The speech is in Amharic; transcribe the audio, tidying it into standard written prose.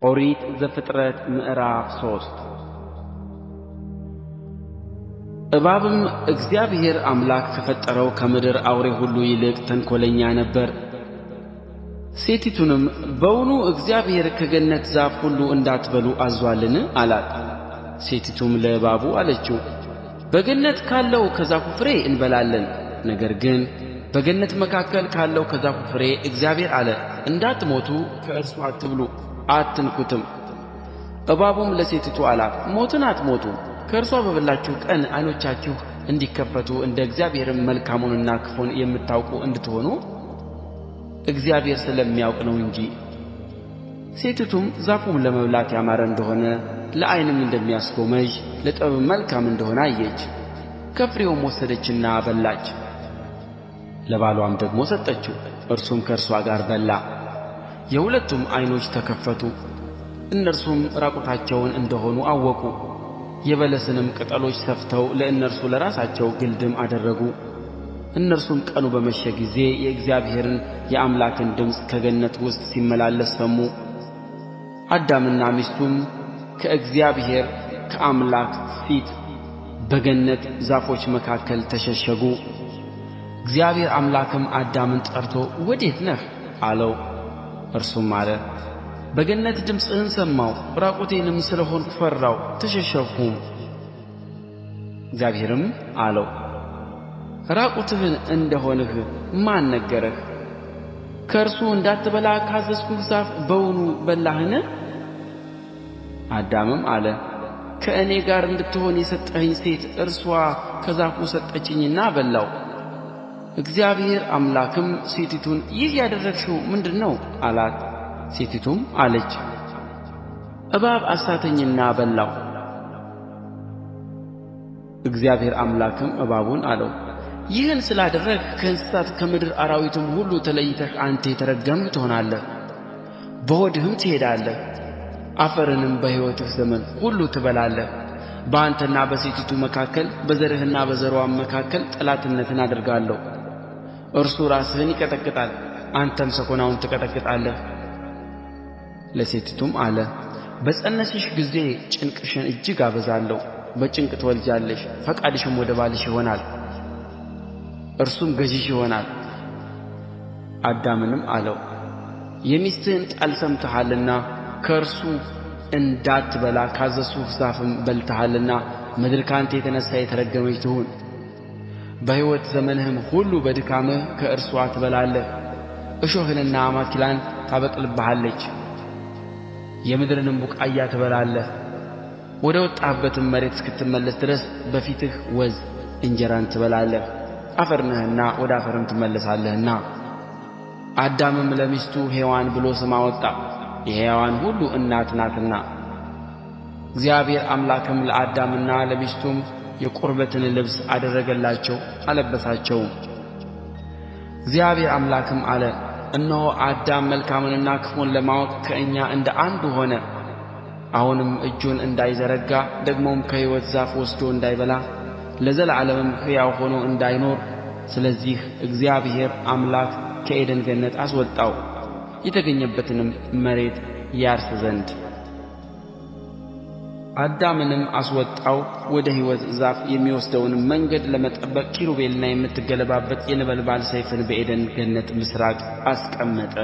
ኦሪት ዘፍጥረት ምዕራፍ 3 እባብም እግዚአብሔር አምላክ ከፈጠረው ከምድር አውሬ ሁሉ ይልቅ ተንኰለኛ ነበረ። ሴቲቱንም በውኑ እግዚአብሔር ከገነት ዛፍ ሁሉ እንዳትበሉ አዝዞአልን አላት። ሴቲቱም ለእባቡ አለችው፣ በገነት ካለው ከዛፉ ፍሬ እንበላለን። ነገር ግን በገነት መካከል ካለው ከዛፉ ፍሬ እግዚአብሔር አለ፣ እንዳትሞቱ ከእርሱ አትብሉ፣ አትንኩትም። እባቡም ለሴቲቱ አላት፣ ሞትን አትሞቱም። ከእርሷ በበላችሁ ቀን ዓይኖቻችሁ እንዲከፈቱ እንደ እግዚአብሔርም መልካሙንና ክፉን የምታውቁ እንድትሆኑ እግዚአብሔር ስለሚያውቅ ነው እንጂ። ሴቲቱም ዛፉም ለመብላት ያማረ እንደሆነ ለዓይንም እንደሚያስጎመጅ ለጥበብም መልካም እንደሆነ አየች። ከፍሬውም ወሰደችና በላች፣ ለባሏም ደግሞ ሰጠችው፣ እርሱም ከእርሷ ጋር በላ። የሁለቱም ዓይኖች ተከፈቱ፣ እነርሱም ራቁታቸውን እንደሆኑ አወቁ። የበለስንም ቅጠሎች ሰፍተው ለእነርሱ ለራሳቸው ግልድም አደረጉ። እነርሱም ቀኑ በመሸ ጊዜ የእግዚአብሔርን የአምላክን ድምፅ ከገነት ውስጥ ሲመላለስ ሰሙ። አዳምና ሚስቱም ከእግዚአብሔር ከአምላክ ፊት በገነት ዛፎች መካከል ተሸሸጉ። እግዚአብሔር አምላክም አዳምን ጠርቶ ወዴት ነህ አለው። እርሱም አለ፣ በገነት ድምፅህን ሰማሁ፣ ራቁቴንም ስለ ሆንሁ ፈራሁ፣ ተሸሸግሁም። እግዚአብሔርም አለው፣ ራቁትህን እንደሆንህ ማን ነገረህ? ከእርሱ እንዳትበላ ካዘዝሁህ ዛፍ በውኑ በላህን? አዳምም አለ፣ ከእኔ ጋር እንድትሆን የሰጠኸኝ ሴት እርስዋ ከዛፉ ሰጠችኝና በላሁ። እግዚአብሔር አምላክም ሴቲቱን ይህ ያደረግሽው ምንድር ነው አላት። ሴቲቱም አለች፣ እባብ አሳተኝና በላሁ። እግዚአብሔር አምላክም እባቡን አለው፣ ይህን ስላደረግህ ከእንስሳት ከምድር አራዊትም ሁሉ ተለይተህ አንተ የተረገምህ ትሆናለህ፣ በሆድህም ትሄዳለህ፣ አፈርንም በሕይወትህ ዘመን ሁሉ ትበላለህ። በአንተና በሴቲቱ መካከል በዘርህና በዘርዋም መካከል ጠላትነትን አደርጋለሁ። እርሱ ራስህን ይቀጠቅጣል፣ አንተም ሰኮናውን ትቀጠቅጣለህ። ለሴቲቱም አለ፣ በፀነስሽ ጊዜ ጭንቅሽን እጅግ አበዛለሁ፣ በጭንቅ ትወልጃለሽ፣ ፈቃድሽም ወደ ባልሽ ይሆናል፣ እርሱም ገዥሽ ይሆናል። አዳምንም አለው፣ የሚስትህን ቃል ሰምተሃልና ከእርሱ እንዳትበላ ካዘዝሁህ ዛፍም በልተሃልና ምድር ከአንተ የተነሣ የተረገመች ትሁን። በሕይወት ዘመንህም ሁሉ በድካምህ ከእርሷ ትበላለህ። እሾህንና አሜከላን ታበቅልብሃለች፣ የምድርንም ቡቃያ ትበላለህ። ወደ ወጣህበትም መሬት እስክትመለስ ድረስ በፊትህ ወዝ እንጀራን ትበላለህ፣ አፈር ነህና ወደ አፈርም ትመለሳለህና። አዳምም ለሚስቱ ሔዋን ብሎ ስም አወጣ፣ የሕያዋን ሁሉ እናት ናትና። እግዚአብሔር አምላክም ለአዳምና ለሚስቱም የቁርበትን ልብስ አደረገላቸው፣ አለበሳቸውም። እግዚአብሔር አምላክም አለ፣ እነሆ አዳም መልካምንና ክፉን ለማወቅ ከእኛ እንደ አንዱ ሆነ። አሁንም እጁን እንዳይዘረጋ ደግሞም ከሕይወት ዛፍ ወስዶ እንዳይበላ ለዘላለምም ሕያው ሆኖ እንዳይኖር፣ ስለዚህ እግዚአብሔር አምላክ ከዔድን ገነት አስወጣው፣ የተገኘበትንም መሬት ያርስ ዘንድ። አዳምንም አስወጣው፣ ወደ ሕይወት ዛፍ የሚወስደውን መንገድ ለመጠበቅ ኪሩቤልና የምትገለባበጥ የነበልባል ሰይፍን በዔድን ገነት ምሥራቅ አስቀመጠ።